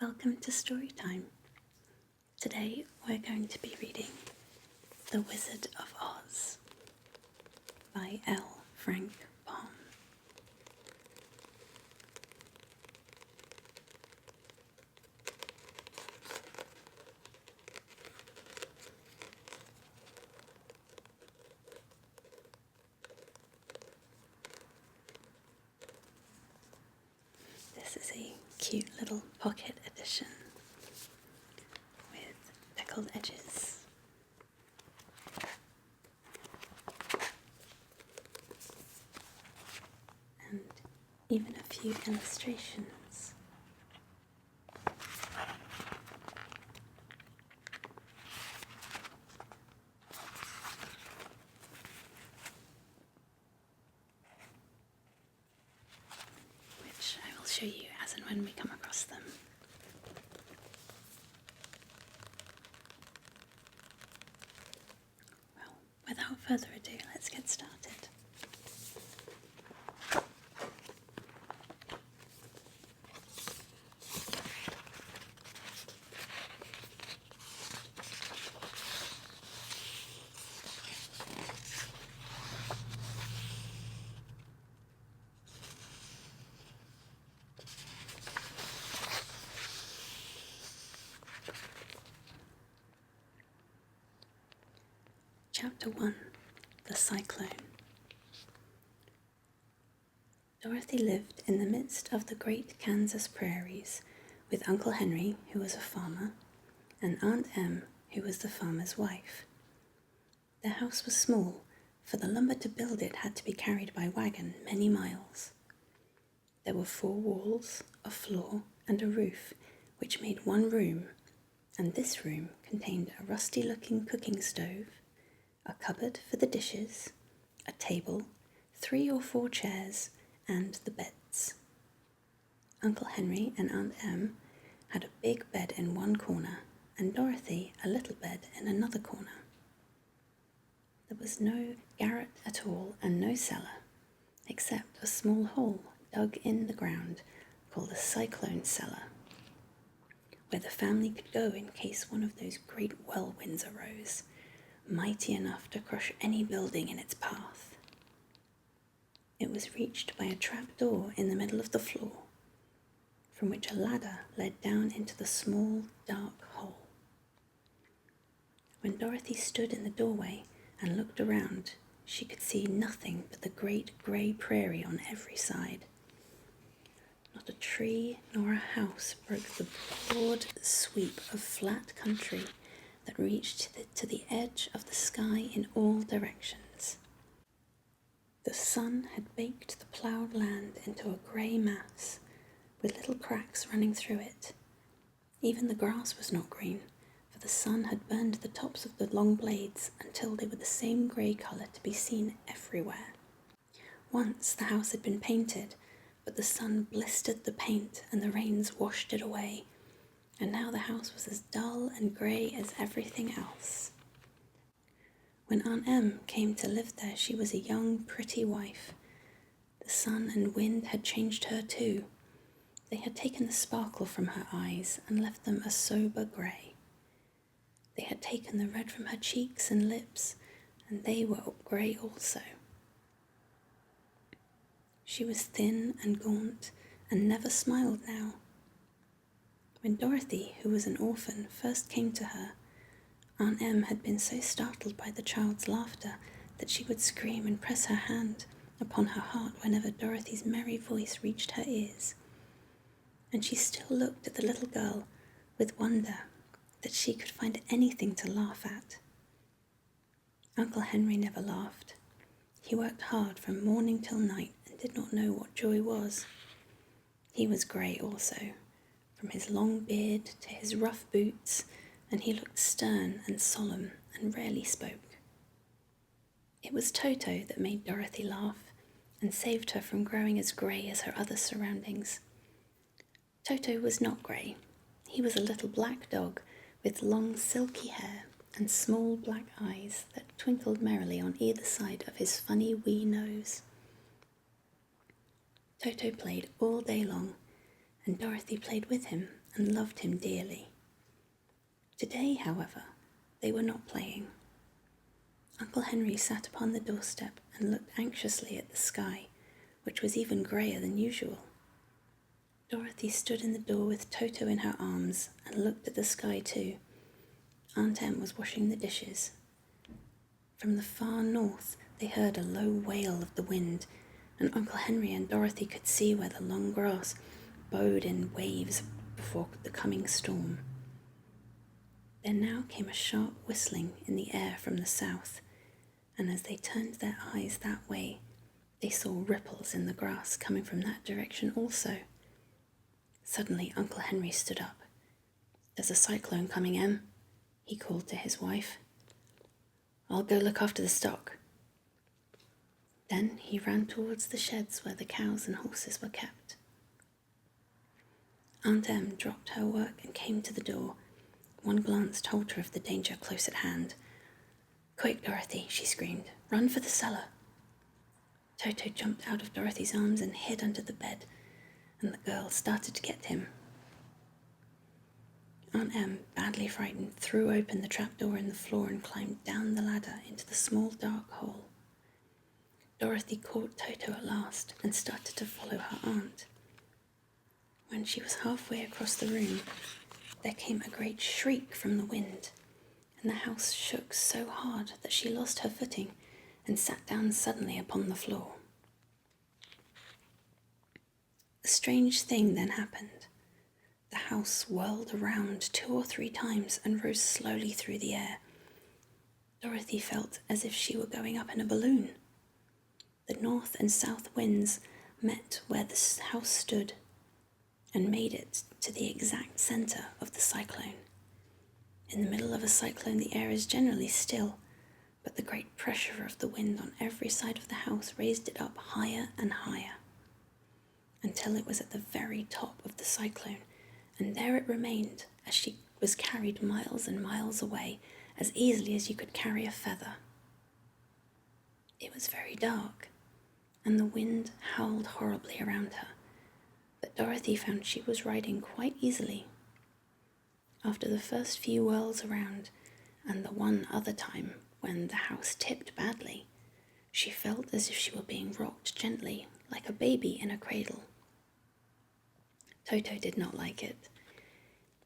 Welcome to Storytime. Today we're going to be reading The Wizard of Oz by L. Frank Baum. This is a cute little pocket edition with pickled edges. And even a few illustrations. Which I will show you as and when we come across them. Well, without further ado, let's get started. Chapter 1, The Cyclone. Dorothy lived in the midst of the great Kansas prairies with Uncle Henry, who was a farmer, and Aunt Em, who was the farmer's wife. Their house was small, for the lumber to build it had to be carried by wagon many miles. There were 4 walls, a floor, and a roof, which made one room, and this room contained a rusty-looking cooking stove, a cupboard for the dishes, a table, 3 or 4 chairs, and the beds. Uncle Henry and Aunt Em had a big bed in one corner, and Dorothy a little bed in another corner. There was no garret at all and no cellar, except a small hole dug in the ground called a cyclone cellar, where the family could go in case one of those great whirlwinds arose, mighty enough to crush any building in its path. It was reached by a trap door in the middle of the floor, from which a ladder led down into the small, dark hole. When Dorothy stood in the doorway and looked around, she could see nothing but the great grey prairie on every side. Not a tree nor a house broke the broad sweep of flat country that reached to the edge of the sky in all directions. The sun had baked the ploughed land into a grey mass, with little cracks running through it. Even the grass was not green, for the sun had burned the tops of the long blades until they were the same grey colour to be seen everywhere. Once the house had been painted, but the sun blistered the paint and the rains washed it away, and now the house was as dull and grey as everything else. When Aunt Em came to live there, she was a young, pretty wife. The sun and wind had changed her too. They had taken the sparkle from her eyes and left them a sober grey. They had taken the red from her cheeks and lips, and they were grey also. She was thin and gaunt and never smiled now. When Dorothy, who was an orphan, first came to her, Aunt Em had been so startled by the child's laughter that she would scream and press her hand upon her heart whenever Dorothy's merry voice reached her ears. And she still looked at the little girl with wonder that she could find anything to laugh at. Uncle Henry never laughed. He worked hard from morning till night and did not know what joy was. He was grey also, from his long beard to his rough boots, and he looked stern and solemn and rarely spoke. It was Toto that made Dorothy laugh and saved her from growing as grey as her other surroundings. Toto was not grey. He was a little black dog with long silky hair and small black eyes that twinkled merrily on either side of his funny wee nose. Toto played all day long, and Dorothy played with him and loved him dearly. Today, however, they were not playing. Uncle Henry sat upon the doorstep and looked anxiously at the sky, which was even greyer than usual. Dorothy stood in the door with Toto in her arms and looked at the sky too. Aunt Em was washing the dishes. From the far north they heard a low wail of the wind, and Uncle Henry and Dorothy could see where the long grass bowed in waves before the coming storm. There now came a sharp whistling in the air from the south, and as they turned their eyes that way, they saw ripples in the grass coming from that direction also. Suddenly Uncle Henry stood up. "There's a cyclone coming, Em," he called to his wife. "I'll go look after the stock." Then he ran towards the sheds where the cows and horses were kept. Aunt Em dropped her work and came to the door. One glance told her of the danger close at hand. "Quick, Dorothy," she screamed. "Run for the cellar." Toto jumped out of Dorothy's arms and hid under the bed, and the girl started to get him. Aunt Em, badly frightened, threw open the trapdoor in the floor and climbed down the ladder into the small dark hole. Dorothy caught Toto at last and started to follow her aunt. When she was halfway across the room, there came a great shriek from the wind, and the house shook so hard that she lost her footing and sat down suddenly upon the floor. A strange thing then happened. The house whirled around 2 or 3 times and rose slowly through the air. Dorothy felt as if she were going up in a balloon. The north and south winds met where the house stood and made it to the exact center of the cyclone. In the middle of a cyclone, the air is generally still, but the great pressure of the wind on every side of the house raised it up higher and higher, until it was at the very top of the cyclone, and there it remained as she was carried miles and miles away, as easily as you could carry a feather. It was very dark, and the wind howled horribly around her, but Dorothy found she was riding quite easily. After the first few whirls around, and the one other time when the house tipped badly, she felt as if she were being rocked gently, like a baby in a cradle. Toto did not like it.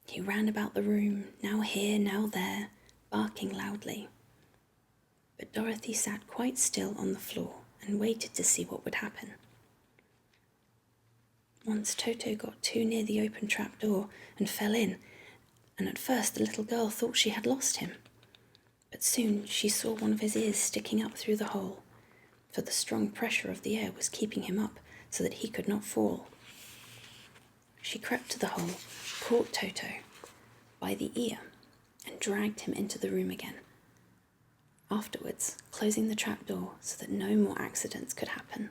He ran about the room, now here, now there, barking loudly. But Dorothy sat quite still on the floor and waited to see what would happen. Once Toto got too near the open trapdoor and fell in, and at first the little girl thought she had lost him. But soon she saw one of his ears sticking up through the hole, for the strong pressure of the air was keeping him up so that he could not fall. She crept to the hole, caught Toto by the ear, and dragged him into the room again, afterwards closing the trapdoor so that no more accidents could happen.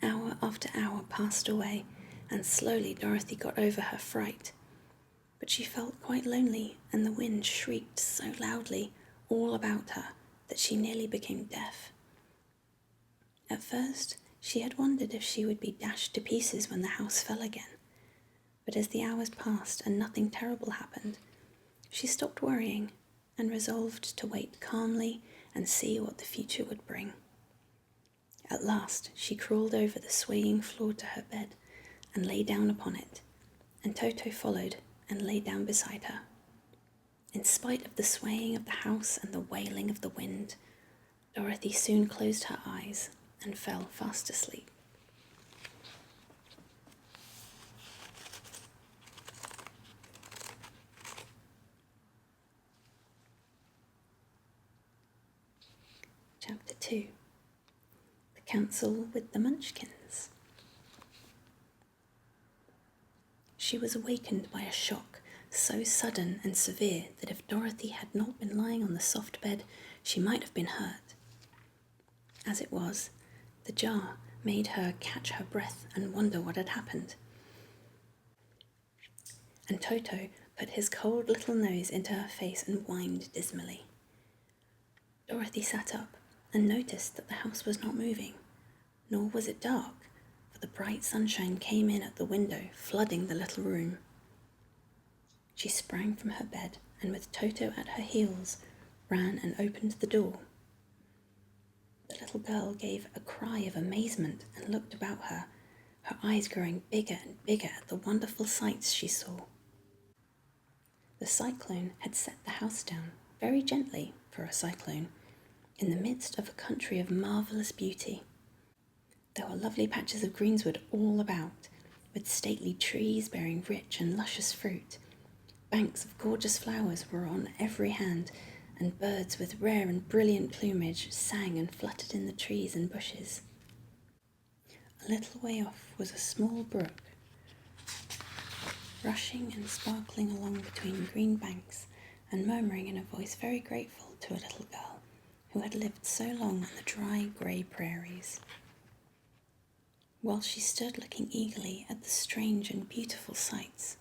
Hour after hour passed away, and slowly Dorothy got over her fright. But she felt quite lonely, and the wind shrieked so loudly all about her that she nearly became deaf. At first, she had wondered if she would be dashed to pieces when the house fell again. But as the hours passed and nothing terrible happened, she stopped worrying and resolved to wait calmly and see what the future would bring. At last, she crawled over the swaying floor to her bed and lay down upon it, and Toto followed and lay down beside her. In spite of the swaying of the house and the wailing of the wind, Dorothy soon closed her eyes and fell fast asleep. Chapter 2. The Council with the Munchkins. She was awakened by a shock so sudden and severe that if Dorothy had not been lying on the soft bed, she might have been hurt. As it was, the jar made her catch her breath and wonder what had happened. And Toto put his cold little nose into her face and whined dismally. Dorothy sat up and noticed that the house was not moving, nor was it dark, for the bright sunshine came in at the window, flooding the little room. She sprang from her bed and, with Toto at her heels, ran and opened the door. The little girl gave a cry of amazement and looked about her, her eyes growing bigger and bigger at the wonderful sights she saw. The cyclone had set the house down, very gently for a cyclone, in the midst of a country of marvellous beauty. There were lovely patches of greensward all about, with stately trees bearing rich and luscious fruit. Banks of gorgeous flowers were on every hand, and birds with rare and brilliant plumage sang and fluttered in the trees and bushes. A little way off was a small brook, rushing and sparkling along between green banks and murmuring in a voice very grateful to a little girl who had lived so long on the dry, grey prairies. While she stood looking eagerly at the strange and beautiful sights,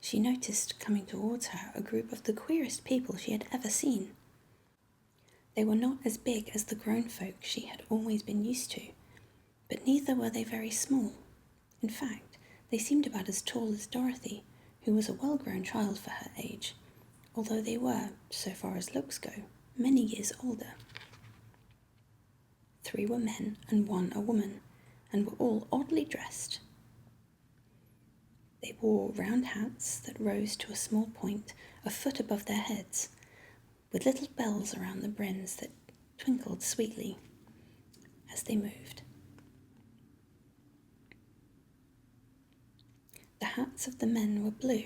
she noticed coming towards her a group of the queerest people she had ever seen. They were not as big as the grown folk she had always been used to, but neither were they very small. In fact, they seemed about as tall as Dorothy, who was a well-grown child for her age, although they were, so far as looks go, many years older. 3 were men and 1 a woman, and were all oddly dressed. They wore round hats that rose to a small point a foot above their heads, with little bells around the brims that twinkled sweetly as they moved. The hats of the men were blue.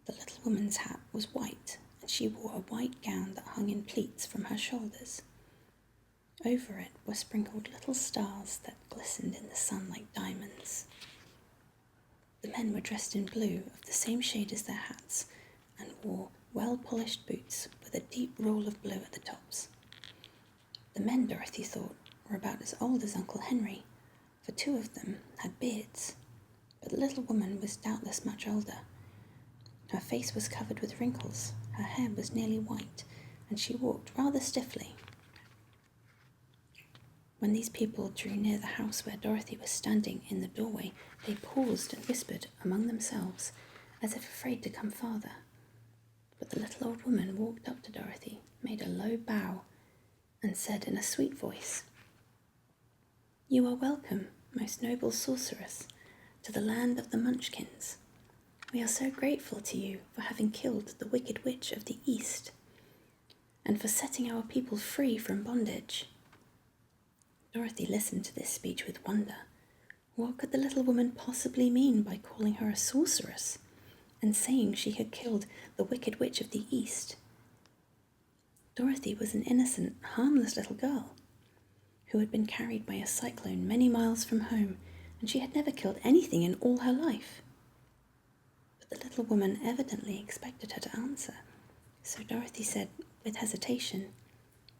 The little woman's hat was white, and she wore a white gown that hung in pleats from her shoulders. Over it were sprinkled little stars that glistened in the sun like diamonds. The men were dressed in blue of the same shade as their hats, and wore well-polished boots with a deep roll of blue at the tops. The men, Dorothy thought, were about as old as Uncle Henry, for 2 of them had beards, but the little woman was doubtless much older. Her face was covered with wrinkles, her hair was nearly white, and she walked rather stiffly. When these people drew near the house where Dorothy was standing in the doorway, they paused and whispered among themselves, as if afraid to come farther. But the little old woman walked up to Dorothy, made a low bow, and said in a sweet voice, "You are welcome, most noble sorceress, to the land of the Munchkins. We are so grateful to you for having killed the wicked witch of the East, and for setting our people free from bondage." Dorothy listened to this speech with wonder. What could the little woman possibly mean by calling her a sorceress and saying she had killed the wicked witch of the East? Dorothy was an innocent, harmless little girl who had been carried by a cyclone many miles from home, and she had never killed anything in all her life. But the little woman evidently expected her to answer, so Dorothy said with hesitation,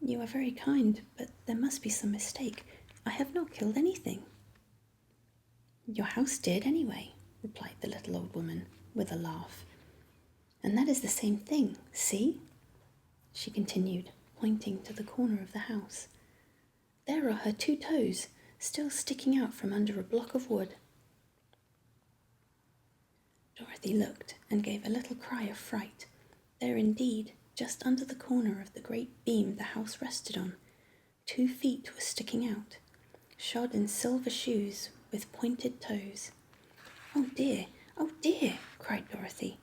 "You are very kind, but there must be some mistake. I have not killed anything." "Your house did, anyway," replied the little old woman, with a laugh. "And that is the same thing, see?" she continued, pointing to the corner of the house. "There are her 2 toes, still sticking out from under a block of wood." Dorothy looked and gave a little cry of fright. There indeed, just under the corner of the great beam the house rested on, 2 feet were sticking out, shod in silver shoes with pointed toes. "Oh dear, oh dear," cried Dorothy,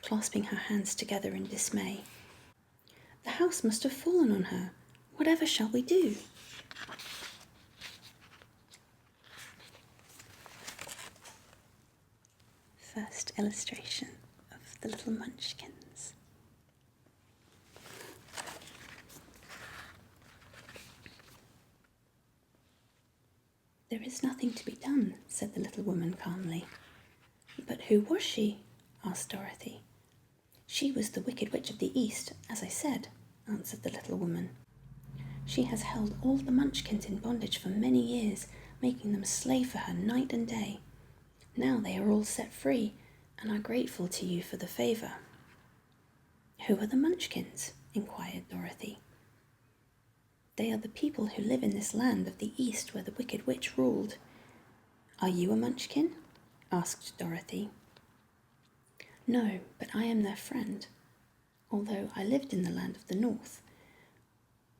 clasping her hands together in dismay. "The house must have fallen on her. Whatever shall we do?" First illustration of the little Munchkins. "There is nothing to be done," said the little woman calmly. "But who was she?" asked Dorothy. "She was the Wicked Witch of the East, as I said," answered the little woman. "She has held all the Munchkins in bondage for many years, making them slave for her night and day. Now they are all set free, and are grateful to you for the favour." "Who are the Munchkins?" inquired Dorothy. "They are the people who live in this land of the East where the Wicked Witch ruled. Are you a munchkin? Asked Dorothy. No, but I am their friend, although I lived in the land of the north.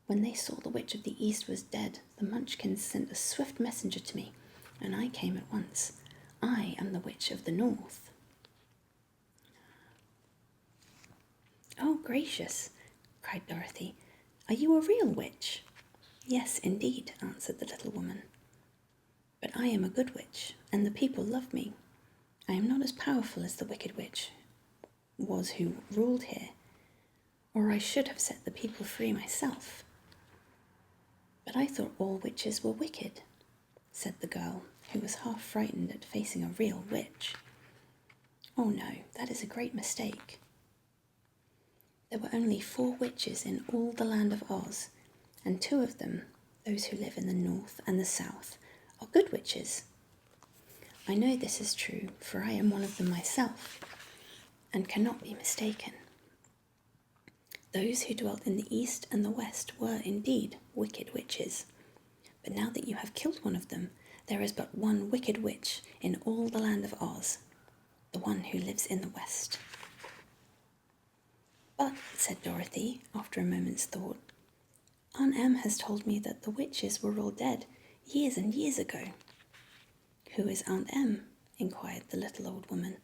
When they saw the witch of the east was dead, the munchkins sent a swift messenger to me, and I came at once. I am the witch of the north. Oh, gracious, cried Dorothy. Are you a real witch? Yes, indeed, answered the little woman. But I am a good witch, and the people love me. I am not as powerful as the wicked witch was who ruled here, or I should have set the people free myself. But I thought all witches were wicked, said the girl, who was half frightened at facing a real witch. Oh no, that is a great mistake. There were only 4 witches in all the land of Oz, and 2 of them, those who live in the north and the south, are good witches. I know this is true, for I am one of them myself, and cannot be mistaken. Those who dwelt in the east and the west were indeed wicked witches, but now that you have killed one of them, there is but one wicked witch in all the land of Oz, the one who lives in the west. But, said Dorothy, after a moment's thought, Aunt Em has told me that the witches were all dead years and years ago. Who is Aunt Em? Inquired the little old woman.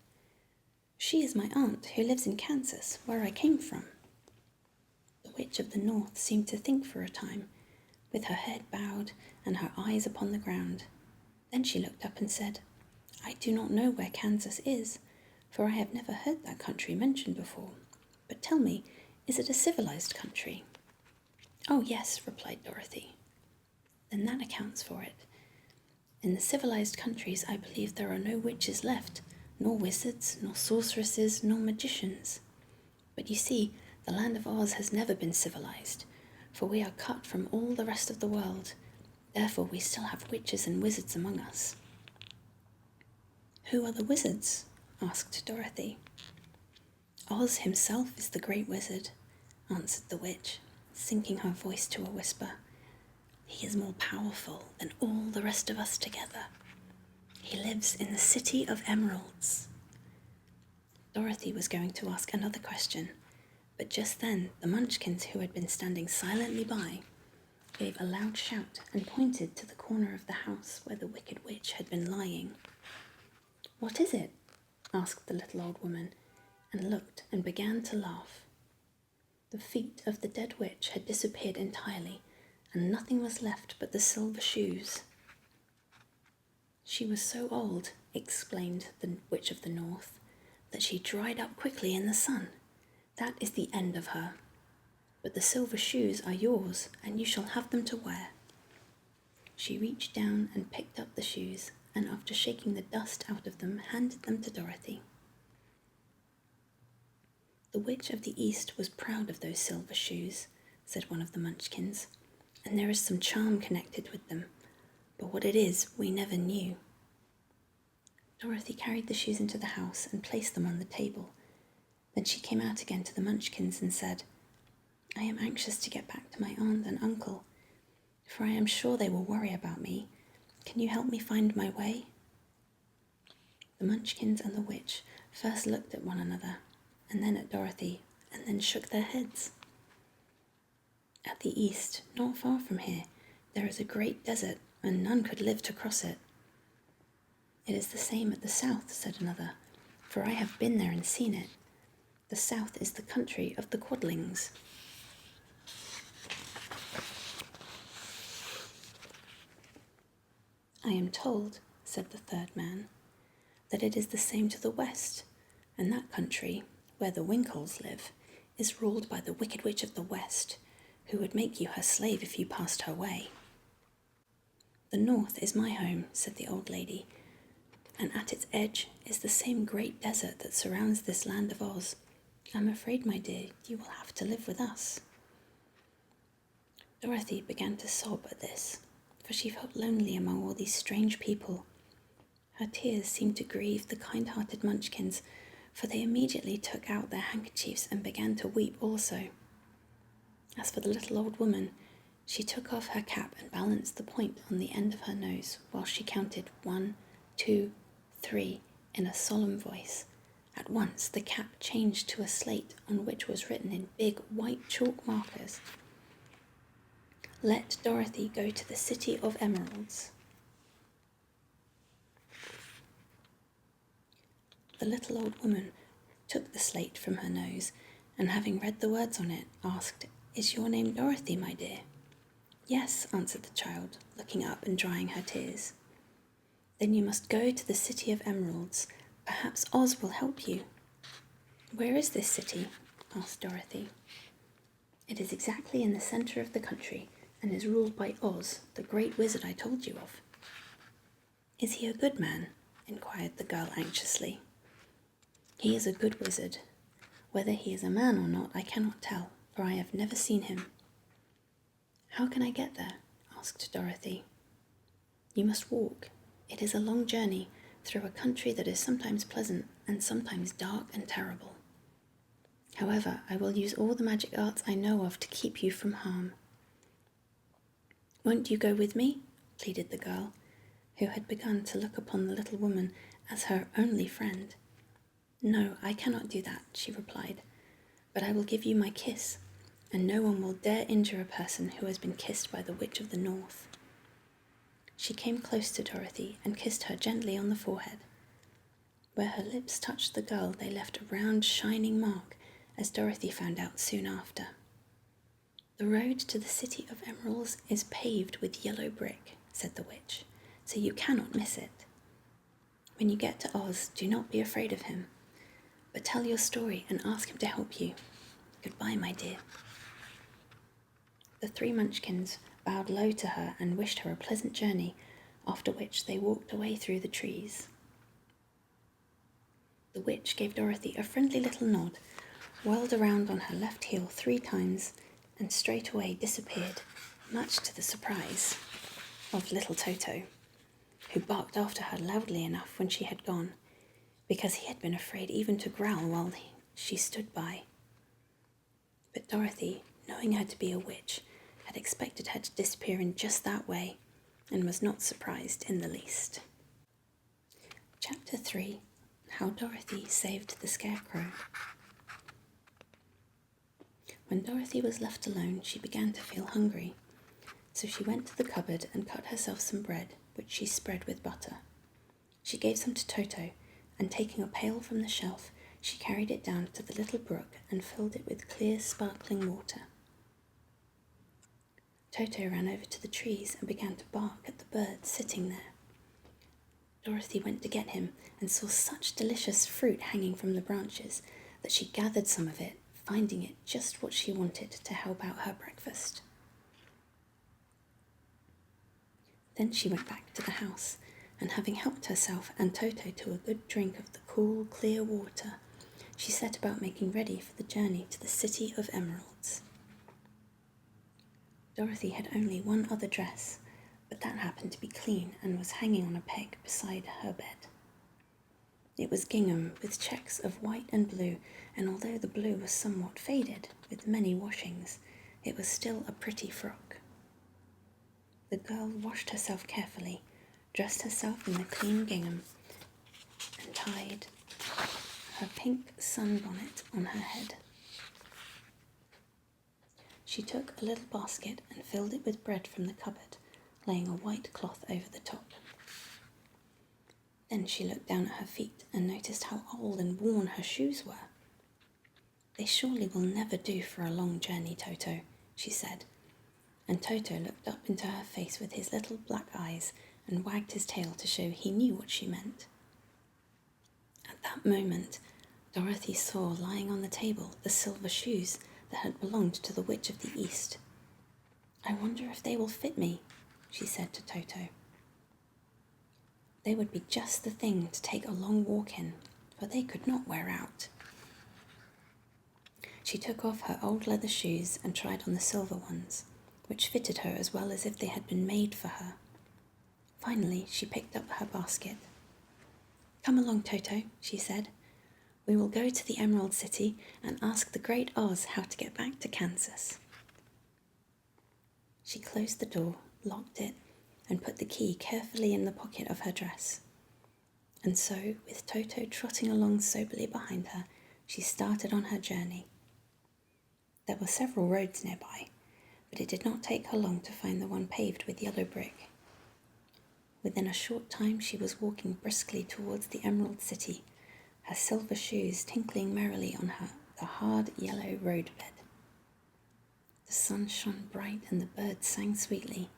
She is my aunt who lives in Kansas, where I came from. The witch of the north seemed to think for a time, with her head bowed and her eyes upon the ground. Then she looked up and said, I do not know where Kansas is, for I have never heard that country mentioned before. But tell me, is it a civilized country? Oh, yes, replied Dorothy. Then that accounts for it. In the civilized countries, I believe there are no witches left, nor wizards, nor sorceresses, nor magicians. But you see, the land of Oz has never been civilized, for we are cut from all the rest of the world. Therefore, we still have witches and wizards among us. Who are the wizards? Asked Dorothy. Oz himself is the great wizard, answered the witch, sinking her voice to a whisper. He is more powerful than all the rest of us together. He lives in the City of Emeralds. Dorothy was going to ask another question, but just then the Munchkins, who had been standing silently by, gave a loud shout and pointed to the corner of the house where the wicked witch had been lying. What is it? Asked the little old woman, and looked and began to laugh. The feet of the dead witch had disappeared entirely, and nothing was left but the silver shoes. She was so old, explained the witch of the north, that she dried up quickly in the sun. That is the end of her. But the silver shoes are yours, and you shall have them to wear. She reached down and picked up the shoes, and after shaking the dust out of them, handed them to Dorothy. The witch of the east was proud of those silver shoes, said one of the Munchkins, and there is some charm connected with them, but what it is we never knew. Dorothy carried the shoes into the house and placed them on the table. Then she came out again to the Munchkins and said, I am anxious to get back to my aunt and uncle, for I am sure they will worry about me. Can you help me find my way? The Munchkins and the witch first looked at one another, and then at Dorothy, and then shook their heads. At the east, not far from here, there is a great desert, and none could live to cross it. It is the same at the south, said another, for I have been there and seen it. The south is the country of the Quadlings. I am told, said the third man, that it is the same to the west, and that country, where the Winkles live, is ruled by the wicked witch of the west, who would make you her slave if you passed her way. The north is my home, said the old lady, and at its edge is the same great desert that surrounds this land of Oz. I'm afraid, my dear, you will have to live with us. Dorothy began to sob at this, for she felt lonely among all these strange people. Her tears seemed to grieve the kind-hearted Munchkins, for they immediately took out their handkerchiefs and began to weep also. As for the little old woman, she took off her cap and balanced the point on the end of her nose while she counted 1, 2, 3, in a solemn voice. At once the cap changed to a slate on which was written in big white chalk markers, "Let Dorothy go to the City of Emeralds." The little old woman took the slate from her nose, and having read the words on it, asked, "Is your name Dorothy, my dear?" "Yes," answered the child, looking up and drying her tears. "Then you must go to the City of Emeralds. Perhaps Oz will help you." "Where is this city?" asked Dorothy. "It is exactly in the centre of the country, and is ruled by Oz, the great wizard I told you of." "Is he a good man?" inquired the girl anxiously. "He is a good wizard. Whether he is a man or not, I cannot tell, for I have never seen him." "How can I get there?" asked Dorothy. "You must walk. It is a long journey through a country that is sometimes pleasant and sometimes dark and terrible. However, I will use all the magic arts I know of to keep you from harm." "Won't you go with me?" pleaded the girl, who had begun to look upon the little woman as her only friend. "No, I cannot do that," she replied, "but I will give you my kiss, and no one will dare injure a person who has been kissed by the Witch of the North." She came close to Dorothy and kissed her gently on the forehead. Where her lips touched the girl, they left a round, shining mark, as Dorothy found out soon after. "The road to the City of Emeralds is paved with yellow brick," said the witch, "so you cannot miss it. When you get to Oz, do not be afraid of him, but tell your story and ask him to help you. Goodbye, my dear." The three Munchkins bowed low to her and wished her a pleasant journey, after which they walked away through the trees. The witch gave Dorothy a friendly little nod, whirled around on her left heel 3 times, and straightway disappeared, much to the surprise of little Toto, who barked after her loudly enough when she had gone, because he had been afraid even to growl while she stood by. But Dorothy, knowing her to be a witch, had expected her to disappear in just that way, and was not surprised in the least. Chapter 3. How Dorothy Saved the Scarecrow. When Dorothy was left alone, she began to feel hungry, so she went to the cupboard and cut herself some bread, which she spread with butter. She gave some to Toto, and taking a pail from the shelf, she carried it down to the little brook and filled it with clear, sparkling water. Toto ran over to the trees and began to bark at the bird sitting there. Dorothy went to get him and saw such delicious fruit hanging from the branches that she gathered some of it, finding it just what she wanted to help out her breakfast. Then she went back to the house, and having helped herself and Toto to a good drink of the cool, clear water, she set about making ready for the journey to the City of Emeralds. Dorothy had only one other dress, but that happened to be clean and was hanging on a peg beside her bed. It was gingham with checks of white and blue, and although the blue was somewhat faded with many washings, it was still a pretty frock. The girl washed herself carefully, dressed herself in the clean gingham, and tied her pink sunbonnet on her head. She took a little basket and filled it with bread from the cupboard, laying a white cloth over the top. Then she looked down at her feet and noticed how old and worn her shoes were. "They surely will never do for a long journey, Toto," she said, and Toto looked up into her face with his little black eyes and wagged his tail to show he knew what she meant. At that moment, Dorothy saw lying on the table the silver shoes that had belonged to the Witch of the East. "I wonder if they will fit me," she said to Toto. They would be just the thing to take a long walk in, for they could not wear out. She took off her old leather shoes and tried on the silver ones, which fitted her as well as if they had been made for her. Finally, she picked up her basket. "Come along, Toto," she said. "We will go to the Emerald City and ask the Great Oz how to get back to Kansas." She closed the door, locked it, and put the key carefully in the pocket of her dress. And so, with Toto trotting along soberly behind her, she started on her journey. There were several roads nearby, but it did not take her long to find the one paved with yellow brick. Within a short time she was walking briskly towards the Emerald City, her silver shoes tinkling merrily on the hard yellow roadbed. The sun shone bright and the birds sang sweetly,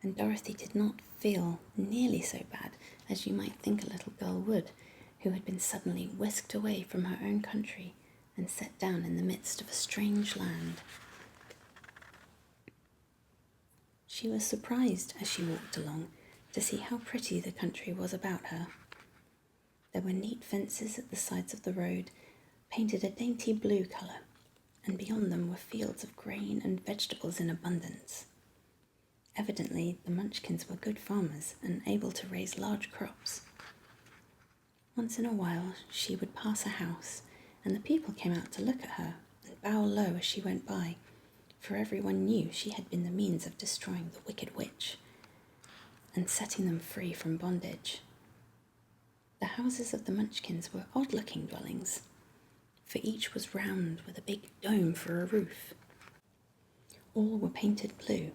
and Dorothy did not feel nearly so bad as you might think a little girl would, who had been suddenly whisked away from her own country and set down in the midst of a strange land. She was surprised as she walked along to see how pretty the country was about her. There were neat fences at the sides of the road, painted a dainty blue colour, and beyond them were fields of grain and vegetables in abundance. Evidently, the Munchkins were good farmers and able to raise large crops. Once in a while, she would pass a house, and the people came out to look at her and bow low as she went by, for everyone knew she had been the means of destroying the wicked witch and setting them free from bondage. The houses of the Munchkins were odd-looking dwellings, for each was round with a big dome for a roof. All were painted blue,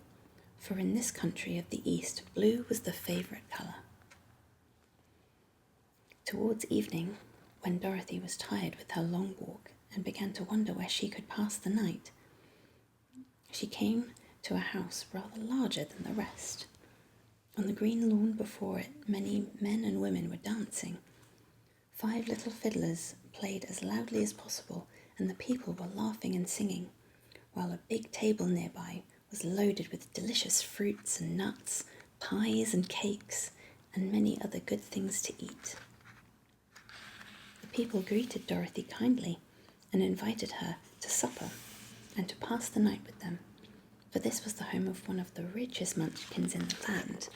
for in this country of the East, blue was the favourite colour. Towards evening, when Dorothy was tired with her long walk and began to wonder where she could pass the night, she came to a house rather larger than the rest. On the green lawn before it, many men and women were dancing. 5 little fiddlers played as loudly as possible, and the people were laughing and singing, while a big table nearby was loaded with delicious fruits and nuts, pies and cakes, and many other good things to eat. The people greeted Dorothy kindly and invited her to supper and to pass the night with them, for this was the home of one of the richest Munchkins in the land,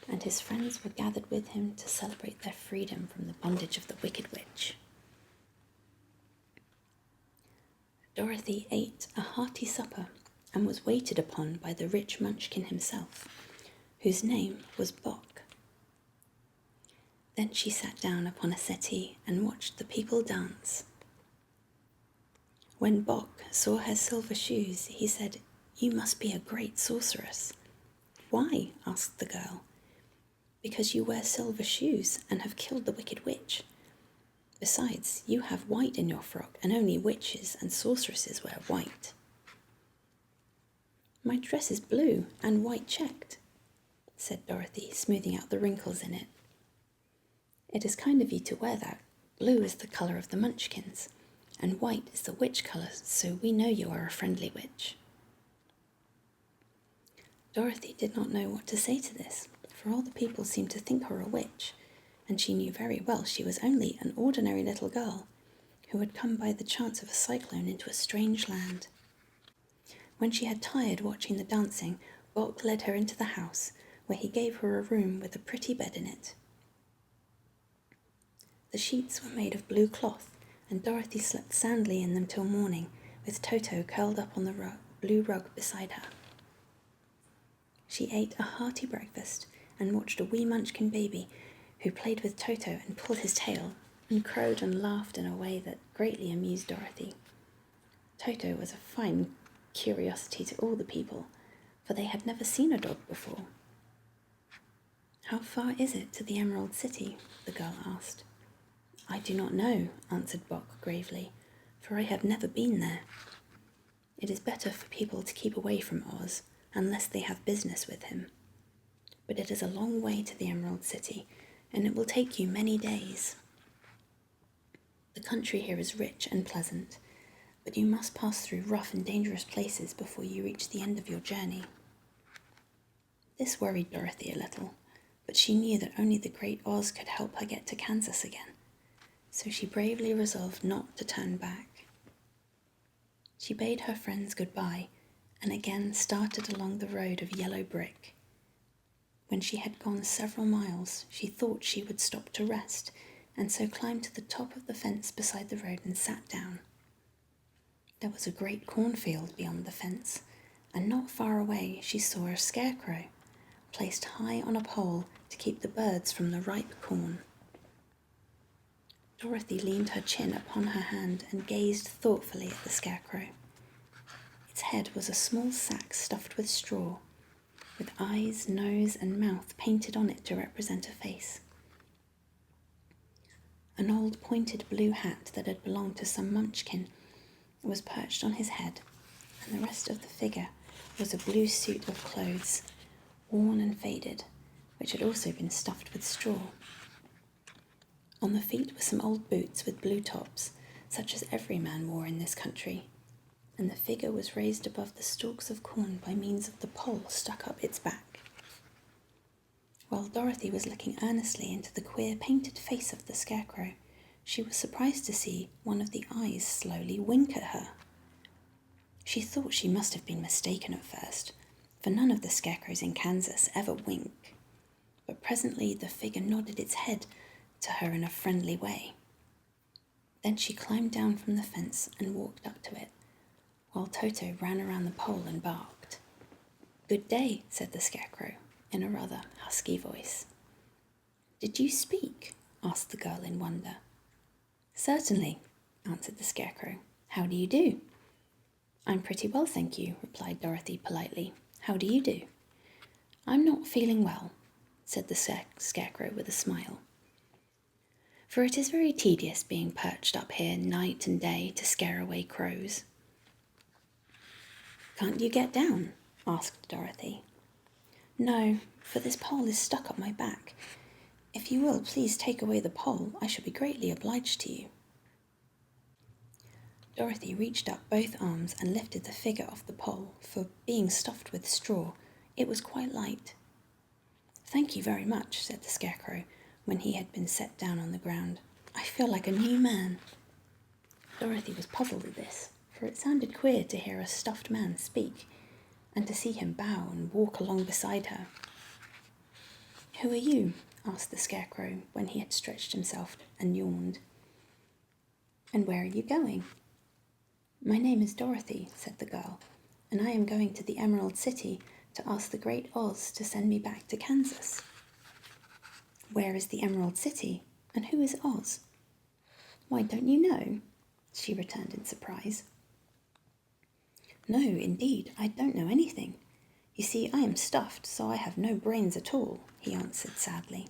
and his friends were gathered with him to celebrate their freedom from the bondage of the wicked witch. Dorothy ate a hearty supper and was waited upon by the rich Munchkin himself, whose name was Bock. Then she sat down upon a settee and watched the people dance. When Bock saw her silver shoes, he said, "You must be a great sorceress." "Why?" asked the girl. "Because you wear silver shoes and have killed the wicked witch. Besides, you have white in your frock, and only witches and sorceresses wear white." "My dress is blue and white checked," said Dorothy, smoothing out the wrinkles in it. "It is kind of you to wear that. Blue is the colour of the Munchkins, and white is the witch colour, so we know you are a friendly witch." Dorothy did not know what to say to this, for all the people seemed to think her a witch, and she knew very well she was only an ordinary little girl who had come by the chance of a cyclone into a strange land. When she had tired watching the dancing, Bock led her into the house, where he gave her a room with a pretty bed in it. The sheets were made of blue cloth, and Dorothy slept soundly in them till morning, with Toto curled up on the blue rug beside her. She ate a hearty breakfast and watched a wee Munchkin baby who played with Toto and pulled his tail and crowed and laughed in a way that greatly amused Dorothy. Toto was a fine curiosity to all the people, for they had never seen a dog before. "How far is it to the Emerald City?" the girl asked. "I do not know," answered Bock gravely, "for I have never been there. It is better for people to keep away from Oz, unless they have business with him. But it is a long way to the Emerald City, and it will take you many days. The country here is rich and pleasant, but you must pass through rough and dangerous places before you reach the end of your journey." This worried Dorothy a little, but she knew that only the great Oz could help her get to Kansas again, so she bravely resolved not to turn back. She bade her friends goodbye and again started along the road of yellow brick. When she had gone several miles, she thought she would stop to rest, and so climbed to the top of the fence beside the road and sat down. There was a great cornfield beyond the fence, and not far away she saw a scarecrow, placed high on a pole to keep the birds from the ripe corn. Dorothy leaned her chin upon her hand and gazed thoughtfully at the Scarecrow. Its head was a small sack stuffed with straw, with eyes, nose, and mouth painted on it to represent a face. An old pointed blue hat that had belonged to some munchkin was perched on his head, and the rest of the figure was a blue suit of clothes, worn and faded, which had also been stuffed with straw. On the feet were some old boots with blue tops, such as every man wore in this country, and the figure was raised above the stalks of corn by means of the pole stuck up its back. While Dorothy was looking earnestly into the queer painted face of the Scarecrow, she was surprised to see one of the eyes slowly wink at her. She thought she must have been mistaken at first, for none of the Scarecrows in Kansas ever wink. But presently the figure nodded its head to her in a friendly way. Then she climbed down from the fence and walked up to it, while Toto ran around the pole and barked. "Good day," said the Scarecrow, in a rather husky voice. "Did you speak?" asked the girl in wonder. "Certainly," answered the Scarecrow. "How do you do?" "I'm pretty well, thank you," replied Dorothy politely. "How do you do?" "I'm not feeling well," said the Scarecrow with a smile. "For it is very tedious being perched up here night and day to scare away crows." "Can't you get down?" asked Dorothy. "No, for this pole is stuck up my back. If you will please take away the pole, I shall be greatly obliged to you." Dorothy reached up both arms and lifted the figure off the pole, for, being stuffed with straw, it was quite light. "Thank you very much," said the Scarecrow, when he had been set down on the ground. "I feel like a new man." Dorothy was puzzled at this, for it sounded queer to hear a stuffed man speak, and to see him bow and walk along beside her. "Who are you?" asked the Scarecrow, when he had stretched himself and yawned. "And where are you going?" "My name is Dorothy," said the girl, "and I am going to the Emerald City to ask the Great Oz to send me back to Kansas." "Where is the Emerald City, and who is Oz?" "Why, don't you know?" she returned in surprise. "No, indeed, I don't know anything. You see, I am stuffed, so I have no brains at all," he answered sadly.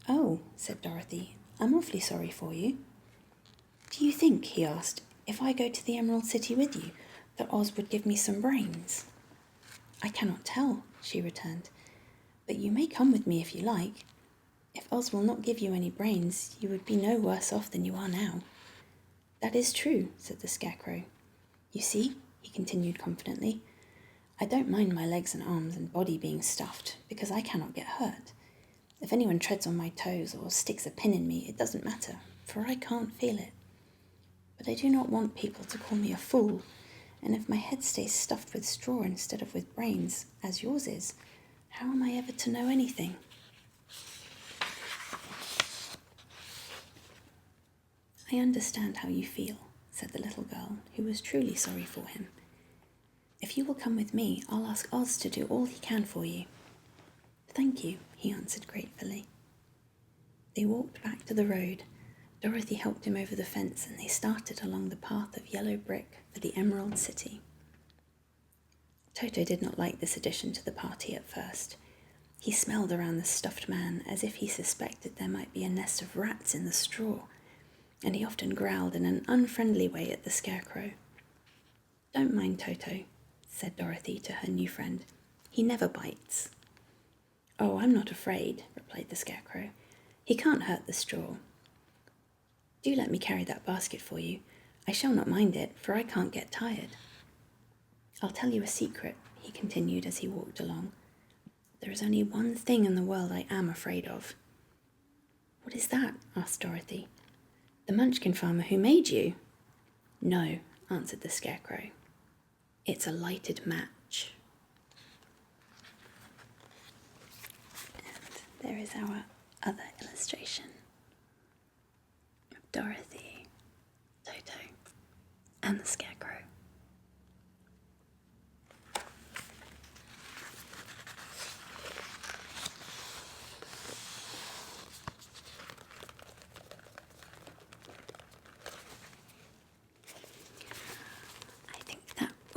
"Oh," said Dorothy, "I'm awfully sorry for you." "Do you think," he asked, "if I go to the Emerald City with you, that Oz would give me some brains?" "I cannot tell," she returned, "but you may come with me if you like. If Oz will not give you any brains, you would be no worse off than you are now." "That is true," said the Scarecrow. "You see," he continued confidently, "I don't mind my legs and arms and body being stuffed, because I cannot get hurt. If anyone treads on my toes or sticks a pin in me, it doesn't matter, for I can't feel it. But I do not want people to call me a fool, and if my head stays stuffed with straw instead of with brains, as yours is, how am I ever to know anything?" "I understand how you feel," said the little girl, who was truly sorry for him. "If you will come with me, I'll ask Oz to do all he can for you." "Thank you," he answered gratefully. They walked back to the road. Dorothy helped him over the fence, and they started along the path of yellow brick for the Emerald City. Toto did not like this addition to the party at first. He smelled around the stuffed man as if he suspected there might be a nest of rats in the straw, and he often growled in an unfriendly way at the Scarecrow. "Don't mind Toto," said Dorothy to her new friend. "He never bites." "Oh, I'm not afraid," replied the Scarecrow. "He can't hurt the straw. Do let me carry that basket for you. I shall not mind it, for I can't get tired. I'll tell you a secret," he continued as he walked along. "There is only one thing in the world I am afraid of." "What is that?" asked Dorothy. "The Munchkin farmer who made you." "No," answered the Scarecrow. "It's a lighted match." And there is our other illustration of Dorothy, Toto, and the Scarecrow.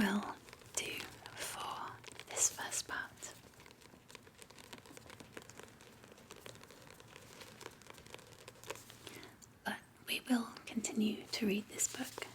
will do for this first part. But we will continue to read this book